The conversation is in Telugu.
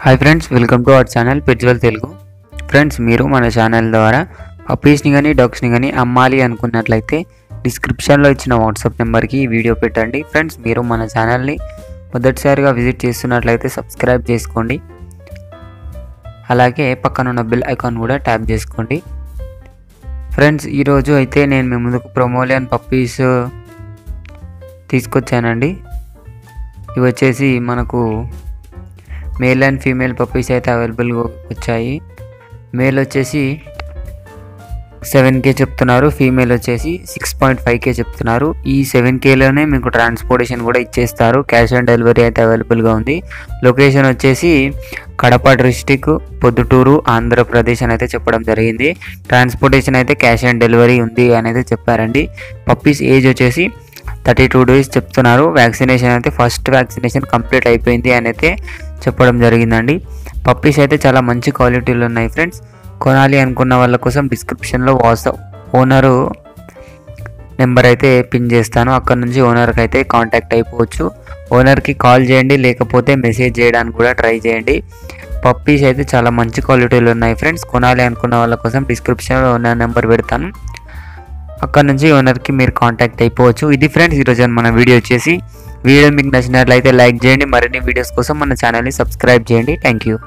Hi friends, welcome to our channel పెట్జువల్ తెలుగు. ఫ్రెండ్స్, మీరు మన ఛానల్ ద్వారా పప్పీస్ని కానీ డాగ్స్ని కానీ అమ్మాలి అనుకున్నట్లయితే డిస్క్రిప్షన్లో ఇచ్చిన వాట్సాప్ నెంబర్కి ఈ వీడియో పెట్టండి. ఫ్రెండ్స్, మీరు మన ఛానల్ని మొదటిసారిగా విజిట్ చేస్తున్నట్లయితే సబ్స్క్రైబ్ చేసుకోండి. అలాగే పక్కనున్న బెల్ ఐకాన్ కూడా ట్యాప్ చేసుకోండి. ఫ్రెండ్స్, ఈరోజు అయితే నేను మీ ముందుకు ప్రొమోలియన్ పప్పీస్ తీసుకొచ్చానండి. ఇవి వచ్చేసి మనకు మేల్ అండ్ ఫీమేల్ పప్పీస్ అయితే అవైలబుల్గా వచ్చాయి. మేల్ వచ్చేసి 7K చెప్తున్నారు, ఫీమేల్ వచ్చేసి 6.5K చెప్తున్నారు. ఈ 7Kలోనే మీకు ట్రాన్స్పోర్టేషన్ కూడా ఇచ్చేస్తారు. క్యాష్ ఆన్ డెలివరీ అయితే అవైలబుల్గా ఉంది. లొకేషన్ వచ్చేసి కడప డిస్టిక్, పొద్దుటూరు, ఆంధ్రప్రదేశ్ అని అయితే చెప్పడం జరిగింది. ట్రాన్స్పోర్టేషన్ అయితే క్యాష్ ఆన్ డెలివరీ ఉంది అని అయితే చెప్పారండి. పప్పీస్ ఏజ్ వచ్చేసి 32 days చెప్తున్నారు. వ్యాక్సినేషన్ అయితే ఫస్ట్ వ్యాక్సినేషన్ కంప్లీట్ అయిపోయింది అని అయితే చెప్పడం జరిగిందండి. పప్పీస్ అయితే చాలా మంచి క్వాలిటీలు ఉన్నాయి. ఫ్రెండ్స్, కొనాలి అనుకున్న వాళ్ళ కోసం డిస్క్రిప్షన్లో వాట్సాప్ ఓనరు నెంబర్ అయితే పిన్ చేస్తాను. అక్కడ నుంచి ఓనర్కి అయితే కాంటాక్ట్ అయిపోవచ్చు. ఓనర్కి కాల్ చేయండి, లేకపోతే మెసేజ్ చేయడానికి కూడా ట్రై చేయండి. పప్పీస్ అయితే చాలా మంచి క్వాలిటీలు ఉన్నాయి. ఫ్రెండ్స్, కొనాలి అనుకున్న వాళ్ళ కోసం డిస్క్రిప్షన్లో ఓనర్ నెంబర్ పెడతాను. అక్కడ నుంచి ఓనర్కి మీరు కాంటాక్ట్ అయిపోవచ్చు. ఇది ఫ్రెండ్స్ ఈరోజు మన వీడియో వచ్చేసి. వీడియో మీకు నచ్చినట్లయితే లైక్ చేయండి. మరిన్ని వీడియోస్ కోసం మన ఛానల్ని సబ్స్క్రైబ్ చేయండి. Thank you.